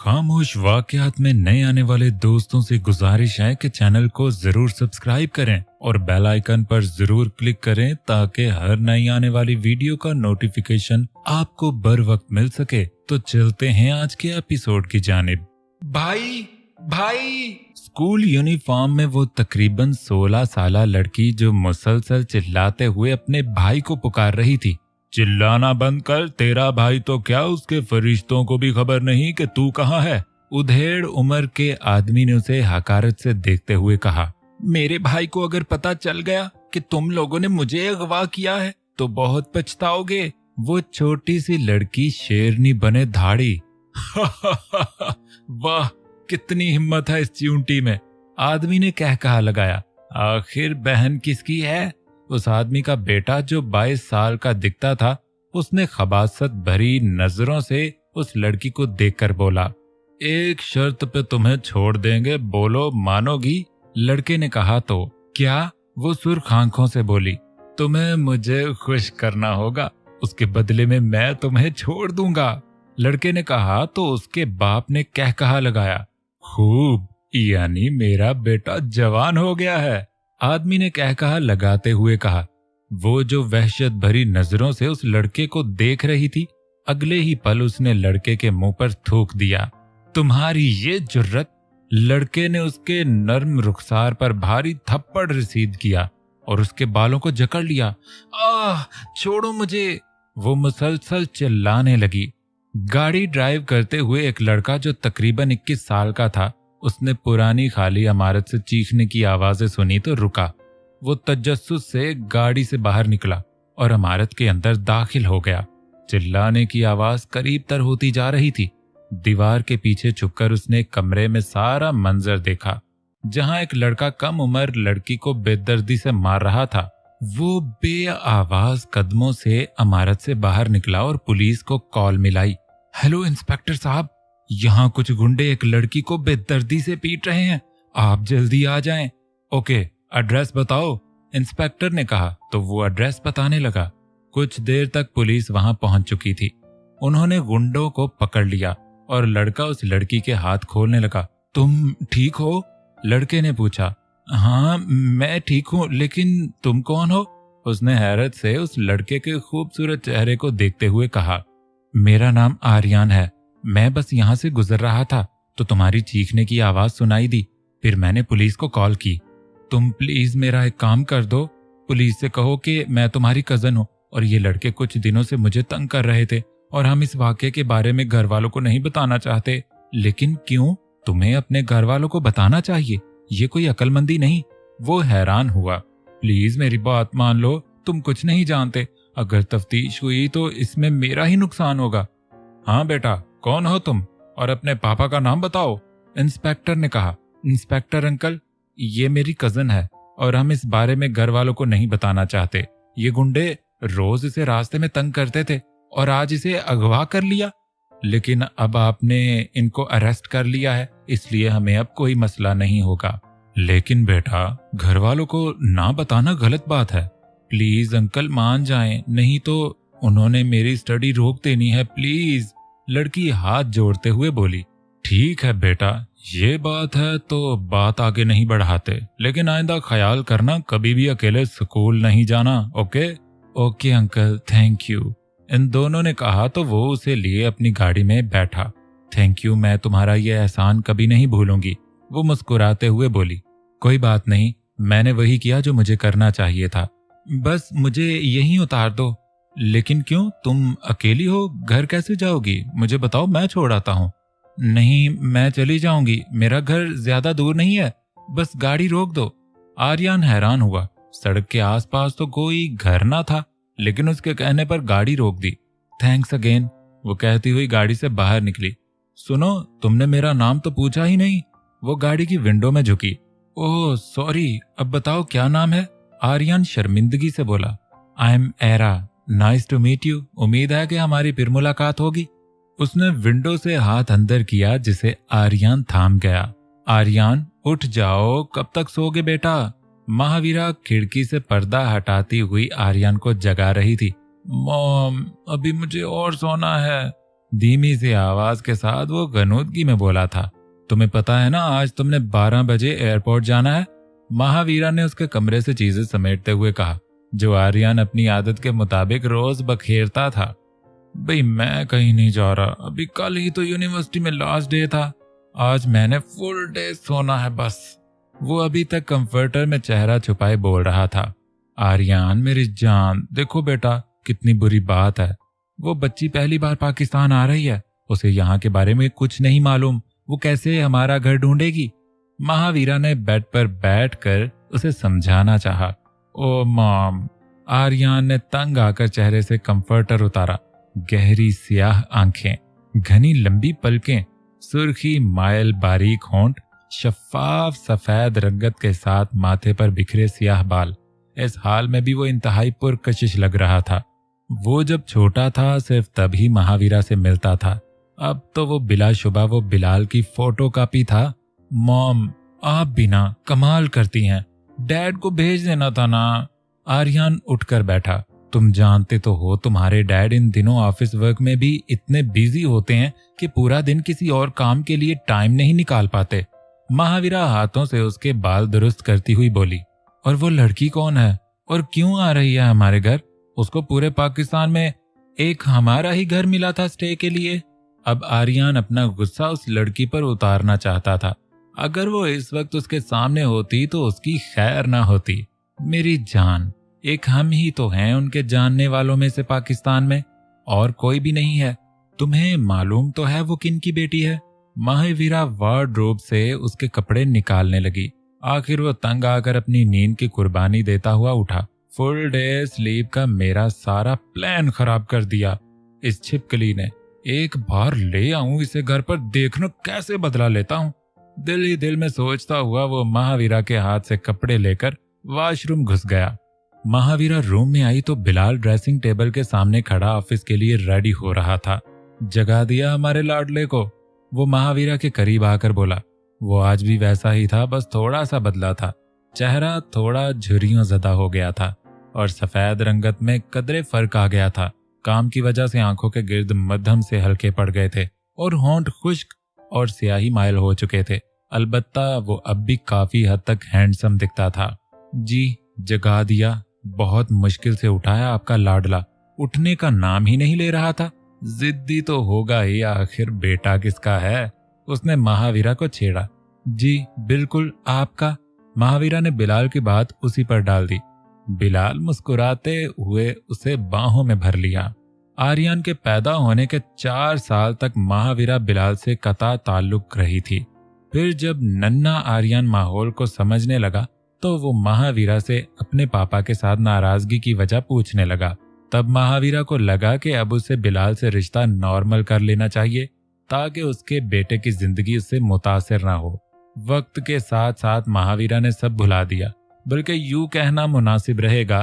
खामोश वाकयात में नए आने वाले दोस्तों से गुजारिश है कि चैनल को जरूर सब्सक्राइब करें और बेल आइकन पर जरूर क्लिक करें ताकि हर नई आने वाली वीडियो का नोटिफिकेशन आपको बर वक्त मिल सके। तो चलते हैं आज के एपिसोड की जानिब। भाई भाई, स्कूल यूनिफॉर्म में वो तकरीबन 16 साल लड़की जो मुसलसल चिल्लाते हुए अपने भाई को पुकार रही थी। चिल्लाना बंद कर, तेरा भाई तो क्या उसके फरिश्तों को भी खबर नहीं कि तू कहाँ है। उधेड़ उम्र के आदमी ने उसे हकारत से देखते हुए कहा, मेरे भाई को अगर पता चल गया कि तुम लोगों ने मुझे अगवा किया है तो बहुत पछताओगे। वो छोटी सी लड़की शेरनी बने धाड़ी। वाह, कितनी हिम्मत है इस च्यूंटी में, आदमी ने कह कहा लगाया। आखिर बहन किसकी है? उस आदमी का बेटा जो 22 साल का दिखता था, उसने खबासत भरी नजरों से उस लड़की को देखकर बोला, एक शर्त पे तुम्हें छोड़ देंगे, बोलो मानोगी? लड़के ने कहा, तो क्या? वो सुर्ख आंखों से बोली, तुम्हें मुझे खुश करना होगा, उसके बदले में मैं तुम्हें छोड़ दूंगा। लड़के ने कहा तो उसके बाप ने कह कहा लगाया, खूब, यानी मेरा बेटा जवान हो गया है। आदमी ने कह कहा लगाते हुए कहा। वो जो वहशत भरी नजरों से उस लड़के को देख रही थी, अगले ही पल उसने लड़के के मुंह पर थूक दिया। तुम्हारी ये जुर्रत! लड़के ने उसके नर्म रुखसार पर भारी थप्पड़ रसीद किया और उसके बालों को जकड़ लिया। आह, छोड़ो मुझे! वो मुसलसल चिल्लाने लगी। गाड़ी ड्राइव करते हुए एक लड़का जो तकरीबन 21 साल का था, उसने पुरानी खाली इमारत से चीखने की आवाजें सुनी तो रुका। वो तजस्सुस से गाड़ी से बाहर निकला और इमारत के अंदर दाखिल हो गया। चिल्लाने की आवाज करीब तर होती जा रही थी। दीवार के पीछे छुपकर उसने कमरे में सारा मंजर देखा, जहां एक लड़का कम उम्र लड़की को बेदर्दी से मार रहा था। वो बेआवाज कदमों से इमारत से बाहर निकला और पुलिस को कॉल मिलाई। हेलो इंस्पेक्टर साहब, यहाँ कुछ गुंडे एक लड़की को बेदर्दी से पीट रहे हैं, आप जल्दी आ जाएं। ओके, एड्रेस बताओ, इंस्पेक्टर ने कहा तो वो एड्रेस बताने लगा। कुछ देर तक पुलिस वहां पहुंच चुकी थी। उन्होंने गुंडों को पकड़ लिया और लड़का उस लड़की के हाथ खोलने लगा। तुम ठीक हो? लड़के ने पूछा। हाँ, मैं ठीक हूँ, लेकिन तुम कौन हो? उसने हैरत से उस लड़के के खूबसूरत चेहरे को देखते हुए कहा, मेरा नाम आर्यन है, मैं बस यहाँ से गुजर रहा था तो तुम्हारी चीखने की आवाज सुनाई दी, फिर मैंने पुलिस को कॉल की। तुम प्लीज मेरा एक काम कर दो, पुलिस से कहो कि मैं तुम्हारी कजन हूँ और ये लड़के कुछ दिनों से मुझे तंग कर रहे थे और हम इस वाकये के बारे में घर वालों को नहीं बताना चाहते। लेकिन क्यों? तुम्हें अपने घर वालों को बताना चाहिए, ये कोई अक्लमंदी नहीं। वो हैरान हुआ। प्लीज मेरी बात मान लो, तुम कुछ नहीं जानते, अगर तफ्तीश हुई तो इसमें मेरा ही नुकसान होगा। हाँ बेटा, कौन हो तुम और अपने पापा का नाम बताओ, इंस्पेक्टर ने कहा। इंस्पेक्टर अंकल, ये मेरी कजन है और हम इस बारे में घर वालों को नहीं बताना चाहते। ये गुंडे रोज इसे रास्ते में तंग करते थे और आज इसे अगवा कर लिया, लेकिन अब आपने इनको अरेस्ट कर लिया है, इसलिए हमें अब कोई मसला नहीं होगा। लेकिन बेटा, घर वालों को ना बताना गलत बात है, प्लीज अंकल मान जाएं, नहीं तो उन्होंने मेरी स्टडी रोक देनी है, प्लीज। लड़की हाथ जोड़ते हुए बोली, ठीक है बेटा, ये बात है तो बात आगे नहीं बढ़ाते, लेकिन आइंदा ख्याल करना कभी भी अकेले स्कूल नहीं जाना। Okay? Okay uncle, thank you. इन दोनों ने कहा तो वो उसे लिए अपनी गाड़ी में बैठा। थैंक यू, मैं तुम्हारा ये एहसान कभी नहीं भूलूंगी, वो मुस्कुराते हुए बोली। कोई बात नहीं, मैंने वही किया जो मुझे करना चाहिए था, बस मुझे यहीं उतार दो। लेकिन क्यों, तुम अकेली हो, घर कैसे जाओगी? मुझे बताओ, मैं छोड़ आता हूँ। नहीं, मैं चली जाऊंगी, मेरा घर ज्यादा दूर नहीं है, बस गाड़ी रोक दो। आर्यन हैरान हुआ, सड़क के आसपास तो कोई घर ना था, लेकिन उसके कहने पर गाड़ी रोक दी। थैंक्स अगेन, वो कहती हुई गाड़ी से बाहर निकली। सुनो, तुमने मेरा नाम तो पूछा ही नहीं। वो गाड़ी की विंडो में झुकी। ओह सॉरी, अब बताओ क्या नाम है? आर्यन शर्मिंदगी से बोला। I am Era, nice to meet you, उम्मीद है कि हमारी फिर मुलाकात होगी। उसने विंडो से हाथ अंदर किया जिसे आर्यन थाम गया। आर्यन, उठ जाओ, कब तक सोगे बेटा? महावीरा खिड़की से पर्दा हटाती हुई आर्यन को जगा रही थी। मॉम, अभी मुझे और सोना है। धीमी सी आवाज के साथ वो गनूदगी में बोला था। तुम्हें पता है ना आज तुमने 12 बजे एयरपोर्ट जाना है। महावीरा ने उसके कमरे से चीजें समेटते हुए कहा, जो आर्यन अपनी आदत के मुताबिक रोज बखेरता था। भाई मैं कहीं नहीं जा रहा, अभी कल ही तो यूनिवर्सिटी में लास्ट डे था। आज मैंने फुल डे सोना है बस। वो अभी तक कंफर्टर में चेहरा छुपाए बोल रहा था। आर्यन मेरी जान, देखो बेटा कितनी बुरी बात है। वो बच्ची पहली बार पाकिस्तान आ रही है, उसे यहाँ के बारे में कुछ नहीं मालूम, वो कैसे हमारा घर ढूंढेगी। महावीरा ने बेड पर बैठकर उसे समझाना चाहा। ओ मॉम। आर्यन ने तंग आकर चेहरे से कंफर्टर उतारा। गहरी स्याह आंखें, घनी लंबी पलकें, सुर्खी मायल बारीक होंठ, शफाफ सफेद रंगत के साथ माथे पर बिखरे स्याह बाल। इस हाल में भी वो इंतहाई पुरकशिश लग रहा था। वो जब छोटा था सिर्फ तभी महावीरा से मिलता था, अब तो वो बिलाशुबा वो बिलाल की फोटो कॉपी था। मॉम आप भी ना कमाल करती हैं, डैड को भेज देना था ना। आर्यन उठकर बैठा। तुम जानते तो हो तुम्हारे डैड इन दिनों ऑफिस वर्क में भी इतने बिजी होते हैं कि पूरा दिन किसी और काम के लिए टाइम नहीं निकाल पाते। महावीरा हाथों से उसके बाल दुरुस्त करती हुई बोली। और वो लड़की कौन है और क्यों आ रही है हमारे घर? उसको पूरे पाकिस्तान में एक हमारा ही घर मिला था स्टे के लिए। अब आर्यन अपना गुस्सा उस लड़की पर उतारना चाहता था। अगर वो इस वक्त उसके सामने होती तो उसकी खैर ना होती। मेरी जान, एक हम ही तो हैं उनके जानने वालों में से पाकिस्तान में, और कोई भी नहीं है। तुम्हें मालूम तो है वो किन की बेटी है? महावीरा वार्डरोब से उसके कपड़े निकालने लगी। आखिर वो तंग आकर अपनी नींद की कुर्बानी देता हुआ उठा। फुल डे स्लीप का मेरा सारा प्लान खराब कर दिया इस छिपकली ने। एक बार ले आऊं इसे घर पर, देखना कैसे बदला लेता हूं। दिल ही दिल में सोचता हुआ वो महावीरा के हाथ से कपड़े लेकर वॉशरूम घुस गया। महावीरा रूम में आई तो बिलाल ड्रेसिंग टेबल के सामने खड़ा ऑफिस के लिए रेडी हो रहा था। जगा दिया हमारे लाडले को, वो महावीरा के करीब आकर बोला। वो आज भी वैसा ही था, बस थोड़ा सा बदला था। चेहरा थोड़ा झुर्रियों ज़दा हो गया था और सफेद रंगत में कदरे फर्क आ गया था। काम की वजह से आंखों के गिर्द मध्यम से हल्के पड़ गए थे और होंठ खुश्क और स्याही माइल हो चुके थे। अलबत्ता वो अब भी काफी हद तक हैंडसम दिखता था। जी जगा दिया, बहुत मुश्किल से उठाया आपका लाडला, उठने का नाम ही नहीं ले रहा था। जिद्दी तो होगा ही, आखिर बेटा किसका है? उसने महावीरा को छेड़ा। जी बिल्कुल आपका। महावीरा ने बिलाल की बात उसी पर डाल दी। बिलाल मुस्कुराते हुए उसे बाहों में भर लिया। आर्यन के पैदा होने के 4 साल तक महावीरा बिलाल से कता ताल्लुक रही थी। फिर जब नन्ना आर्यन माहौल को समझने लगा तो वो महावीरा से अपने पापा के साथ नाराजगी की वजह पूछने लगा। तब महावीरा को लगा कि अब उसे बिलाल से रिश्ता नॉर्मल कर लेना चाहिए ताकि उसके बेटे की जिंदगी उससे मुतासिर ना हो। वक्त के साथ साथ महावीरा ने सब भुला दिया, बल्कि यूं कहना मुनासिब रहेगा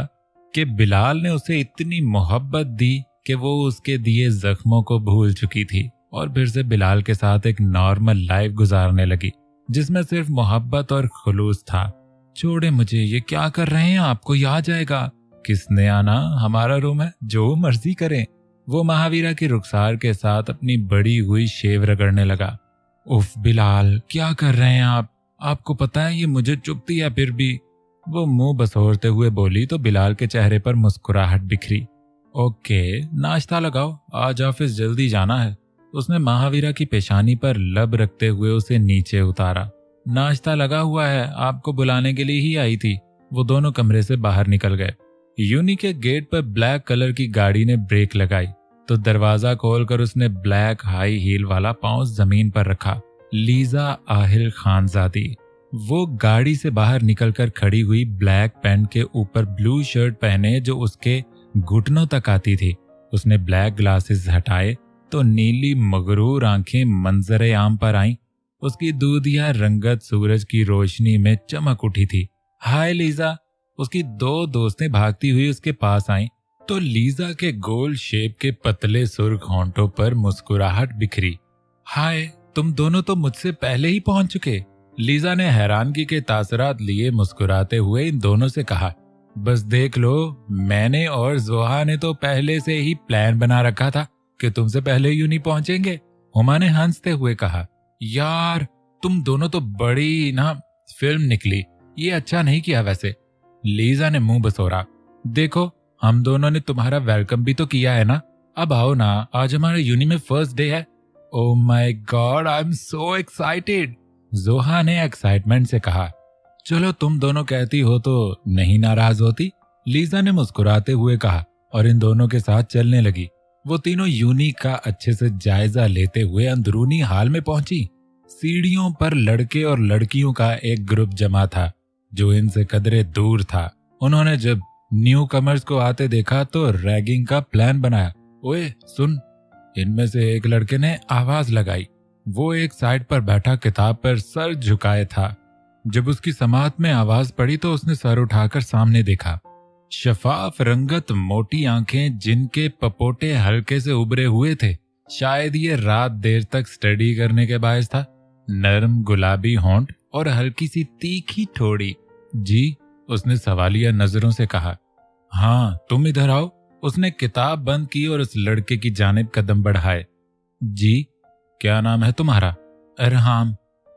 कि बिलाल ने उसे इतनी मोहब्बत दी कि वो उसके दिए जख्मों को भूल चुकी थी और फिर से बिलाल के साथ एक नॉर्मल लाइफ गुजारने लगी जिसमें सिर्फ मोहब्बत और खुलूस था। छोड़े मुझे, ये क्या कर रहे हैं? आपको आ जाएगा। किसने आना? हमारा रूम है, जो मर्जी करें। वो महावीरा की रुखसार के साथ अपनी बड़ी हुई शेव रगड़ने लगा। उफ बिलाल, क्या कर रहे हैं आप? आपको पता है ये मुझे चुभती है फिर भी। वो मुंह बसोरते हुए बोली तो बिलाल के चेहरे पर मुस्कुराहट बिखरी। ओके, नाश्ता लगाओ, आज ऑफिस जल्दी जाना है। उसने महावीरा की पेशानी पर लब रखते हुए उसे नीचे उतारा। नाश्ता लगा हुआ है, आपको बुलाने के लिए ही आई थी। वो दोनों कमरे से बाहर निकल गए। यूनी के गेट पर ब्लैक कलर की गाड़ी ने ब्रेक लगाई तो दरवाजा खोलकर उसने ब्लैक हाई हील वाला पांव जमीन पर रखा। लीजा आहिल खानजादी। वो गाड़ी से बाहर निकलकर खड़ी हुई, ब्लैक पैंट के ऊपर ब्लू शर्ट पहने जो उसके घुटनों तक आती थी। उसने ब्लैक ग्लासेस हटाए तो नीली मगरूर आंखें मंजरे आम पर आईं। उसकी दूधिया रंगत सूरज की रोशनी में चमक उठी थी। हाय लीजा। उसकी 2 दोस्तें भागती हुई उसके पास आईं तो लीजा के गोल शेप के पतले सुर्ख होंठों पर मुस्कुराहट बिखरी। हाय, तुम दोनों तो मुझसे पहले ही पहुंच चुके। लीजा ने हैरानगी के तासरात लिए मुस्कुराते हुए इन दोनों से कहा। बस देख लो, मैंने और जोहा ने तो पहले से ही प्लान बना रखा था कि तुमसे पहले यूनी पहुंचेंगे। हुमा ने हंसते हुए कहा, यार तुम दोनों तो बड़ी ना फिल्म निकली, ये अच्छा नहीं किया वैसे। लीजा ने मुंह बसोरा, देखो हम दोनों ने तुम्हारा वेलकम भी तो किया है ना, अब आओ ना, आज हमारे यूनी में फर्स्ट डे है। Oh my God, I am so excited, जोहा ने एक्साइटमेंट से कहा। चलो तुम दोनों कहती हो तो नहीं नाराज होती, लीजा ने मुस्कुराते हुए कहा और इन दोनों के साथ चलने लगी। वो तीनों यूनी का अच्छे से जायजा लेते हुए अंदरूनी हाल में पहुंची। सीढ़ियों पर लड़के और लड़कियों का एक ग्रुप जमा था जो इनसे कदरे दूर था। उन्होंने जब न्यू कमर्स को आते देखा तो रैगिंग का प्लान बनाया। ओए सुन, इनमें से एक लड़के ने आवाज लगाई। वो एक साइड पर बैठा किताब पर सर झुकाए था। जब उसकी समात में आवाज पड़ी तो उसने सर उठाकर सामने देखा। शफाफ रंगत मोटी आंखें जिनके पपोटे हल्के से उभरे हुए थे, शायद ये रात देर तक स्टडी करने के बायस था। नरम गुलाबी होंठ और हल्की सी तीखी ठोड़ी। जी, उसने सवालिया नजरों से कहा। हाँ तुम इधर आओ। उसने किताब बंद की और उस लड़के की जानिब कदम बढ़ाए। जी, क्या नाम है तुम्हारा? अरहाम।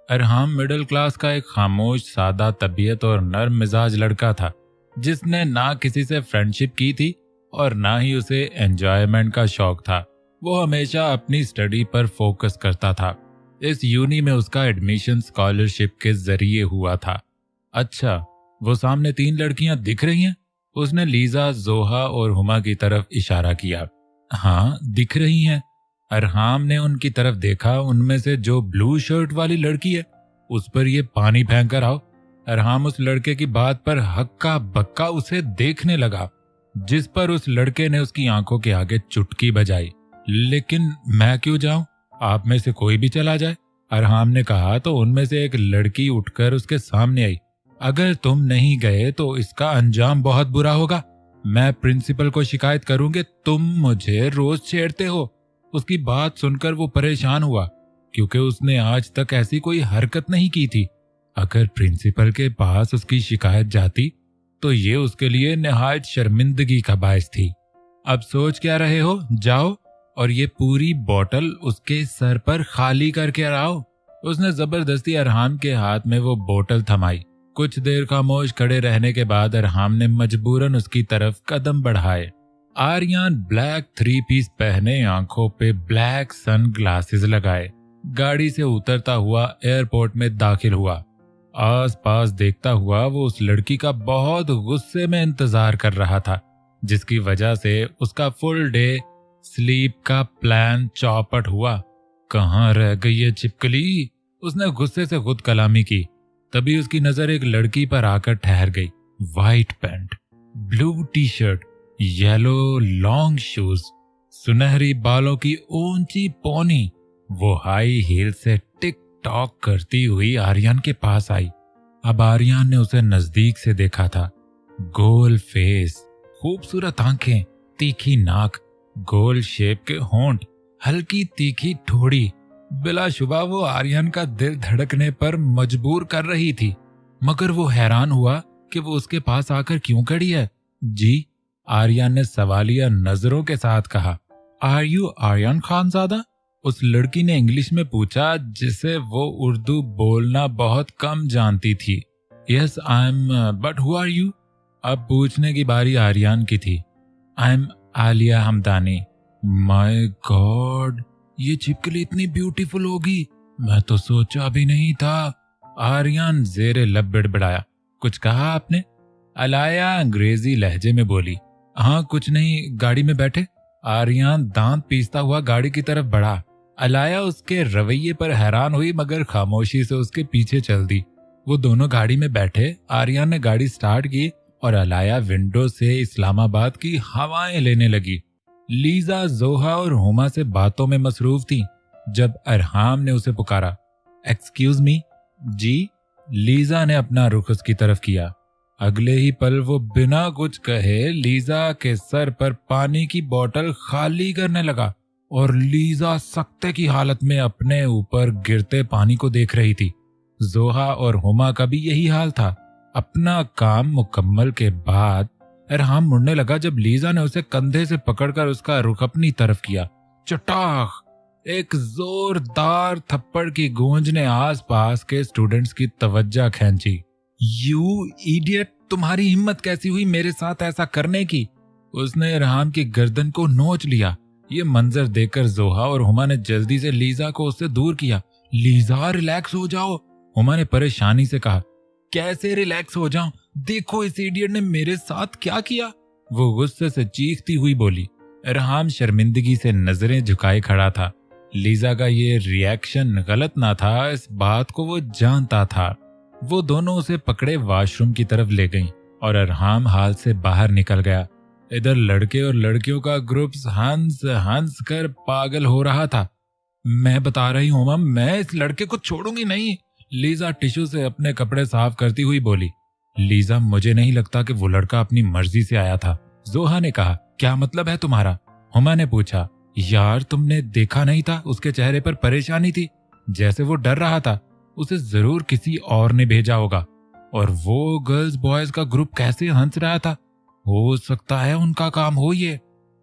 अरहाम मिडिल क्लास का एक खामोश सादा तबीयत और नर्म मिजाज लड़का था, जिसने ना किसी से फ्रेंडशिप की थी और ना ही उसे एंजॉयमेंट का शौक था। वो हमेशा अपनी स्टडी पर फोकस करता था। इस यूनी में उसका एडमिशन स्कॉलरशिप के जरिए हुआ था। अच्छा, वो सामने 3 लड़कियां दिख रही हैं? उसने लीजा, जोहा और हुमा की तरफ इशारा किया। हाँ दिख रही हैं। अरहाम ने उनकी तरफ देखा। उनमें से जो ब्लू शर्ट वाली लड़की है, उस पर ये पानी फेंक कर आओ। अरहाम उस लड़के की बात पर हक्का बक्का उसे देखने लगा, जिस पर उस लड़के ने उसकी आंखों के आगे चुटकी बजाई। लेकिन मैं क्यों जाऊं? आप में से कोई भी चला जाए, अरहाम ने कहा तो उनमें से एक लड़की उठकर उसके सामने आई। अगर तुम नहीं गए तो इसका अंजाम बहुत बुरा होगा। मैं प्रिंसिपल को शिकायत करूंगी, तुम मुझे रोज छेड़ते हो। उसकी बात सुनकर वो परेशान हुआ, क्योंकि उसने आज तक ऐसी कोई हरकत नहीं की थी। अगर प्रिंसिपल के पास उसकी शिकायत जाती तो ये उसके लिए निहायत शर्मिंदगी का बायस थी। अब सोच क्या रहे हो? जाओ और ये पूरी बोतल उसके सर पर खाली करके आओ। उसने जबरदस्ती अरहाम के हाथ में वो बोतल थमाई। कुछ देर खामोश खड़े रहने के बाद अरहाम ने मजबूरन उसकी तरफ कदम बढ़ाए। आर्यन ब्लैक 3 पीस पहने, आंखों पे ब्लैक सन ग्लासेस लगाए, गाड़ी से उतरता हुआ एयरपोर्ट में दाखिल हुआ। आस पास देखता हुआ वो उस लड़की का बहुत गुस्से में इंतजार कर रहा था, जिसकी वजह से उसका फुल डे स्लीप का प्लान चौपट हुआ। कहाँ रह गई ये छिपकली? उसने गुस्से से खुद कलामी की। तभी उसकी नजर एक लड़की पर आकर ठहर गई। White pant, blue T shirt, yellow long shoes, सुनहरी बालों की ऊंची पोनी। वो हाई हील से टिक टॉक करती हुई आर्यन के पास आई। अब आर्यन ने उसे नजदीक से देखा था। गोल फेस, खूबसूरत आंखें, तीखी नाक, गोल शेप के होंठ, हल्की तीखी ठोड़ी। बिलाशुबा वो आर्यन का दिल धड़कने पर मजबूर कर रही थी, मगर वो हैरान हुआ कि वो उसके पास आकर क्यों खड़ी है। जी, आर्यन ने सवालिया नजरों के साथ कहा। Are you Aryan Khanzada? उस लड़की ने इंग्लिश में पूछा, जिसे वो उर्दू बोलना बहुत कम जानती थी। Yes I am, but who are you? अब पूछने की बारी आर्यन की थी। I am Alia Hamdani. My God, ये छिपकली इतनी ब्यूटीफुल होगी, मैं तो सोचा भी नहीं था। आर्यन जेरे लब बड़बड़ाया। कुछ कहा आपने? अलाया अंग्रेजी लहजे में बोली। हाँ कुछ नहीं, गाड़ी में बैठे। आर्यन दांत पीसता हुआ गाड़ी की तरफ बढ़ा। अलाया उसके रवैये पर हैरान हुई, मगर खामोशी से उसके पीछे चल दी। वो दोनों गाड़ी में बैठे। आर्यन ने गाड़ी स्टार्ट की और अलाया विंडो से इस्लामाबाद की हवाएं लेने लगी। लीजा, जोहा और हुमा से बातों में मसरूफ थी जब अरहाम ने उसे पुकारा। Excuse me? जी। लीजा ने अपना रुख उसकी तरफ किया। अगले ही पल वो बिना कुछ कहे लीजा के सर पर पानी की बोतल खाली करने लगा और लीजा सख्ते की हालत में अपने ऊपर गिरते पानी को देख रही थी। जोहा और हुमा का भी यही हाल था। अपना काम मुकम्मल के बाद अरहाम मुड़ने लगा जब लीजा ने उसे कंधे से पकड़कर उसका रुख अपनी तरफ किया। चटाख! एक जोरदार थप्पड़ की गूंज ने आसपास के स्टूडेंट्स की तवज्जो खींची। यू इडियट, तुम्हारी हिम्मत कैसी हुई मेरे साथ ऐसा करने की? उसने रहाम की गर्दन को नोच लिया। ये मंजर देखकर जोहा और हुमा ने जल्दी से लीजा को उससे दूर किया। लीजा, रिलैक्स हो जाओ, हुमा ने परेशानी से कहा। कैसे रिलैक्स हो जाऊं? देखो इस इडियट ने मेरे साथ क्या किया, वो गुस्से से चीखती हुई बोली। रहाम शर्मिंदगी से नजरें झुकाए खड़ा था। लीजा का ये रिएक्शन गलत ना था, इस बात को वो जानता था। वो दोनों उसे पकड़े वॉशरूम की तरफ ले गईं और रहाम हाल से बाहर निकल गया। इधर लड़के और लड़कियों का ग्रुप हंस हंस कर पागल हो रहा था। मैं बता रही हूँ मम, मैं इस लड़के को छोड़ूंगी नहीं, लीजा टिश्यू से अपने कपड़े साफ करती हुई बोली। लीजा, मुझे नहीं लगता कि वो लड़का अपनी मर्जी से आया था, जोहा ने कहा। क्या मतलब है तुम्हारा? हुमा ने पूछा। यार, तुमने देखा नहीं था? उसके चेहरे पर परेशानी थी, जैसे वो डर रहा था। उसे जरूर किसी और ने भेजा होगा। और वो गर्ल्स बॉयज का ग्रुप कैसे हंस रहा था? हो सकता है उनका काम हो ये।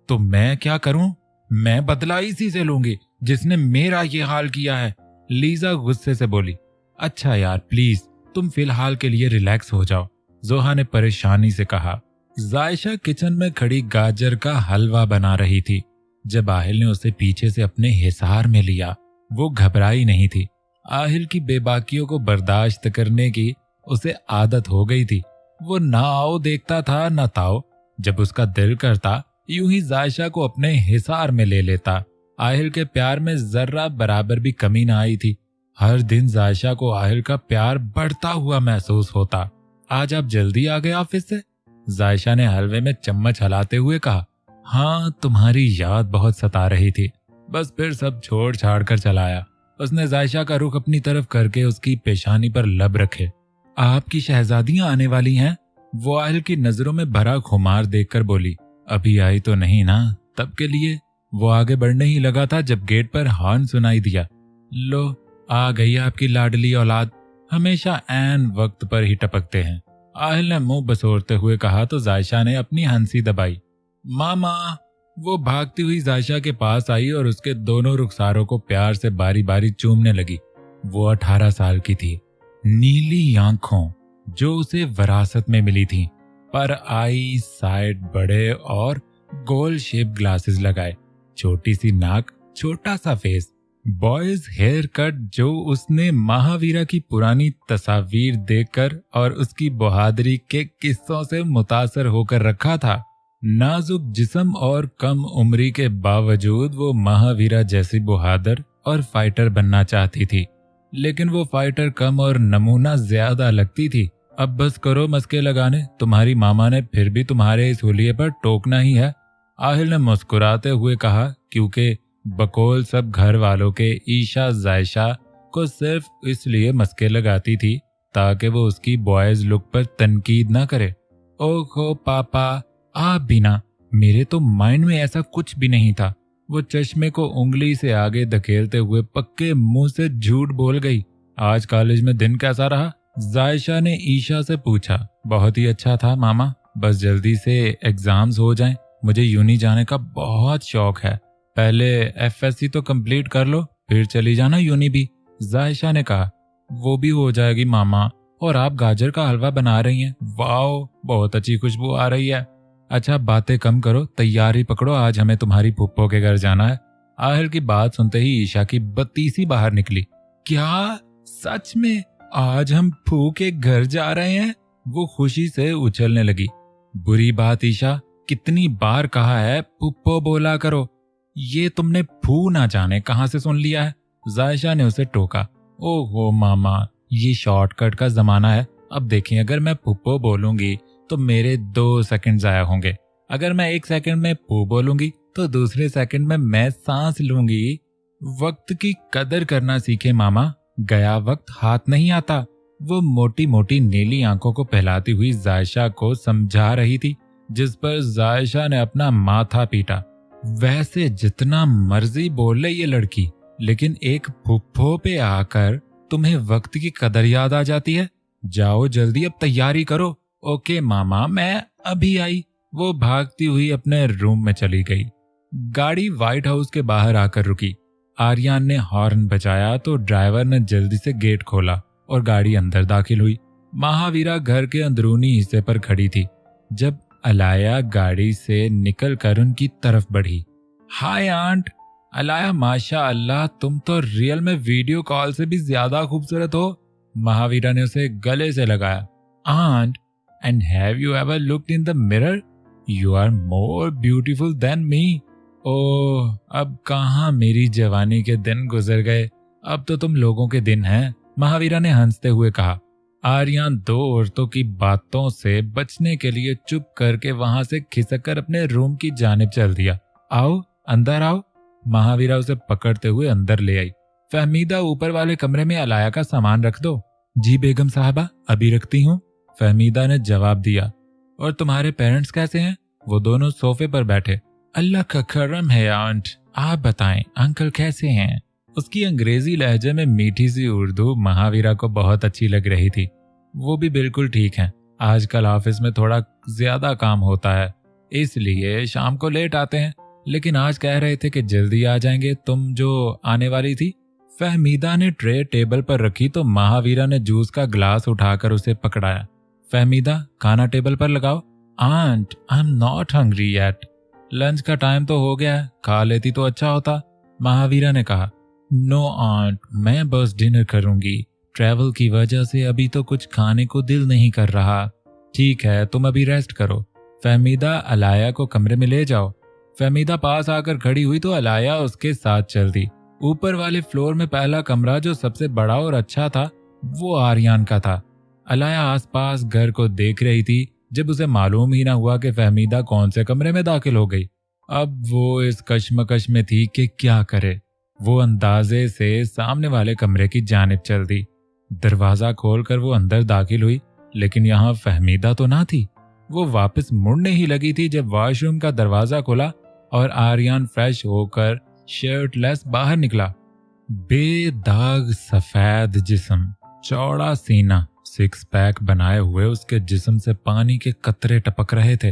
तो मैं क्या करूं? मैं बदला इसी से लूंगी जिसने मेरा ये हाल किया है, लीजा गुस्से से बोली। अच्छा यार, प्लीज तुम फिलहाल के लिए रिलैक्स हो जाओ, जोहा ने परेशानी से कहा। जायशा किचन में खड़ी गाजर का हलवा बना रही थी जब आहिल ने उसे पीछे से अपने हिसार में लिया। वो घबराई नहीं थी। आहिल की बेबाकियों को बर्दाश्त करने की उसे आदत हो गई थी। वो ना आओ देखता था ना ताओ। जब उसका दिल करता यूं ही जायशा को अपने हिसार में ले लेता। आहिल के प्यार में जर्रा बराबर भी कमी ना आई थी। हर दिन जायशा को आहिल का प्यार बढ़ता हुआ महसूस होता। आज आप जल्दी आ गए ऑफिस से? जायशा ने हलवे में चम्मच हिलाते हुए कहा। हाँ, तुम्हारी याद बहुत सता रही थी, बस फिर सब छोड़ छाड़ कर चलाया। उसने जायशा का रुख अपनी तरफ करके उसकी पेशानी पर लब रखे। आपकी शहजादियां आने वाली हैं? वो आहिल की नजरों में भरा खुमार देखकर बोली। अभी आई तो नहीं ना, तब के लिए। वो आगे बढ़ने ही लगा था जब गेट पर हॉर्न सुनाई दिया। लो, आ गई आपकी लाडली औलाद, हमेशा ऐन वक्त पर ही टपकते हैं, आहिल ने मुंह बसोरते हुए कहा तो जायशा ने अपनी हंसी दबाई। मामा! वो भागती हुई जायशा के पास आई और उसके दोनों रुखसारों को प्यार से बारी बारी चूमने लगी। वो 18 साल की थी, नीली आंखों जो उसे विरासत में मिली थी, पर आई साइड बड़े और गोल शेप ग्लासेस लगाए, छोटी सी नाक, छोटा सा फेस, बॉयज हेयर कट जो उसने महावीरा की पुरानी तस्वीर देखकर और उसकी बहादुरी के किस्सों से मुतासर होकर रखा था। नाजुक जिस्म और कम उम्री के बावजूद वो महावीरा जैसी बहादुर और फाइटर बनना चाहती थी, लेकिन वो फाइटर कम और नमूना ज्यादा लगती थी। अब बस करो मस्के लगाने, तुम्हारी मामा ने फिर भी तुम्हारे इस हुलिये पर टोकना ही है, आहिल ने मुस्कुराते हुए कहा, क्योंकि बकौल सब घर वालों के ईशा जायशा को सिर्फ इसलिए मस्के लगाती थी ताकि वो उसकी बॉयज लुक पर तनकीद ना करे। ओहो पापा, आप भी ना, मेरे तो माइंड में ऐसा कुछ भी नहीं था। वो चश्मे को उंगली से आगे धकेलते हुए पक्के मुंह से झूठ बोल गई। आज कॉलेज में दिन कैसा रहा? जायशा ने ईशा से पूछा। बहुत ही अच्छा था मामा, बस जल्दी से एग्जाम्स हो जाएं, मुझे यूनी जाने का बहुत शौक है। पहले एफएससी तो कंप्लीट कर लो, फिर चली जाना यूनी भी, जायशा ने कहा। वो भी हो जाएगी मामा। और आप गाजर का हलवा बना रही हैं, वाओ, बहुत अच्छी खुशबू आ रही है। अच्छा, बातें कम करो, तैयारी पकड़ो, आज हमें तुम्हारी फूफो के घर जाना है। आहिल की बात सुनते ही ईशा की बत्तीसी बाहर निकली। क्या सच में आज हम फू के घर जा रहे हैं? वो खुशी से उछलने लगी। बुरी बात ईशा, कितनी बार कहा है फूफो बोला करो, ये तुमने फू ना जाने कहां से सुन लिया है, जायशा ने उसे टोका। ओहो मामा, ये शॉर्टकट का जमाना है। अब देखें, अगर मैं फूफो बोलूंगी तो मेरे 2 सेकंड जाया होंगे, अगर मैं 1 सेकंड में फू बोलूंगी तो दूसरे सेकंड में मैं सांस लूंगी। वक्त की कदर करना सीखे मामा, गया वक्त हाथ नहीं आता। वो मोटी मोटी नीली आंखों को फैलाती हुई जायशा को समझा रही थी, जिस पर जायशा ने अपना माथा पीटा। वैसे जितना मर्जी बोल ले ये लड़की, लेकिन एक फुफ्फो पे आकर तुम्हें वक्त की कदर याद आ जाती है। जाओ जल्दी, अब तैयारी करो। ओके मामा, मैं अभी आई। वो भागती हुई अपने रूम में चली गई। गाड़ी व्हाइट हाउस के बाहर आकर रुकी। आर्यन ने हॉर्न बजाया तो ड्राइवर ने जल्दी से गेट खोला और गाड़ी अंदर दाखिल हुई। महावीरा घर के अंदरूनी हिस्से पर खड़ी थी जब अलाया गाड़ी से निकलकर उनकी तरफ बढ़ी। हाय आंट। अलाया, माशा अल्लाह, तुम तो रियल में वीडियो कॉल से भी ज्यादा खूबसूरत हो। महावीरा ने उसे गले से लगाया। Aunt, and have you ever looked in the mirror? You are more beautiful than me. Oh, अब कहाँ मेरी जवानी के दिन गुजर गए, अब तो तुम लोगों के दिन हैं, महावीरा ने हंसते हुए कहा। आर्यन दो औरतों की बातों से बचने के लिए चुप करके वहां से खिसककर अपने रूम की जानिब चल दिया। आओ, अंदर आओ। महावीरा उसे पकड़ते हुए अंदर ले आई। फहमीदा, ऊपर वाले कमरे में अलाया का सामान रख दो। जी बेगम साहबा, अभी रखती हूँ, फहमीदा ने जवाब दिया। और तुम्हारे पेरेंट्स कैसे हैं? वो दोनों सोफे पर बैठे। अल्लाह का करम है आंट, आप बताएं अंकल कैसे हैं? उसकी अंग्रेजी लहजे में मीठी सी उर्दू महावीरा को बहुत अच्छी लग रही थी। वो भी बिल्कुल ठीक हैं। आजकल ऑफिस में थोड़ा ज्यादा काम होता है, इसलिए शाम को लेट आते हैं, लेकिन आज कह रहे थे कि जल्दी आ जाएंगे, तुम जो आने वाली थी। फहमीदा ने ट्रे टेबल पर रखी तो महावीरा ने जूस का ग्लास उठाकर उसे पकड़ाया। फहमीदा, खाना टेबल पर लगाओ। Aunt, I am not hungry yet. Lunch का टाइम तो हो गया है, खा लेती तो अच्छा होता, महावीरा ने कहा। नो आंट, मैं बस डिनर करूंगी, ट्रैवल की वजह से अभी तो कुछ खाने को दिल नहीं कर रहा। ठीक है, तुम अभी रेस्ट करो। फहमीदा, अलाया को कमरे में ले जाओ। फहमीदा पास आकर खड़ी हुई तो अलाया उसके साथ चल दी। ऊपर वाले फ्लोर में पहला कमरा जो सबसे बड़ा और अच्छा था वो आर्यन का था। अलाया आसपास घर को देख रही थी जब उसे मालूम ही ना हुआ कि फहमीदा कौन से कमरे में दाखिल हो गई। अब वो इस कश्मकश में थी कि क्या करे। वो अंदाजे से सामने वाले कमरे की जानिब चल दी। दरवाजा खोलकर वो अंदर दाखिल हुई, लेकिन यहाँ फहमीदा तो ना थी। वो वापस मुड़ने ही लगी थी जब वॉशरूम का दरवाजा खुला और आर्यन फ्रेश होकर शर्टलेस बाहर निकला। बेदाग सफेद जिस्म, चौड़ा सीना, सिक्स पैक बनाए हुए उसके जिस्म से पानी के कतरे टपक रहे थे।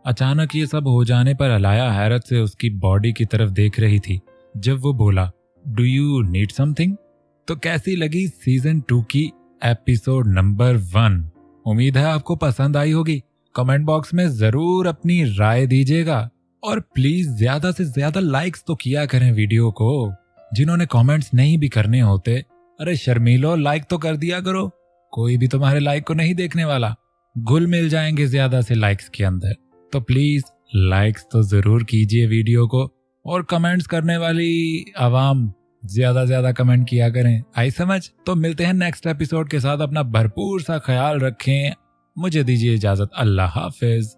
अचानक ये सब हो जाने पर अलाया हैरत से उसकी बॉडी की तरफ देख रही थी। जब वो बोला, डू यू नीड समथिंग? तो कैसी लगी सीजन 2 की एपिसोड नंबर 1? उम्मीद है आपको पसंद आई होगी। कमेंट बॉक्स में जरूर अपनी राय दीजिएगा और प्लीज ज्यादा से ज्यादा लाइक्स तो किया करें वीडियो को। जिन्होंने कमेंट्स नहीं भी करने होते, अरे शर्मीलो, लाइक तो कर दिया करो। कोई भी तुम्हारे लाइक को नहीं देखने वाला, घुल मिल जाएंगे ज्यादा से लाइक्स के अंदर। तो प्लीज लाइक्स तो जरूर कीजिए वीडियो को, और कमेंट्स करने वाली आवाम ज्यादा कमेंट किया करें। आई समझ? तो मिलते हैं नेक्स्ट एपिसोड के साथ। अपना भरपूर सा ख्याल रखें। मुझे दीजिए इजाजत। अल्लाह हाफिज।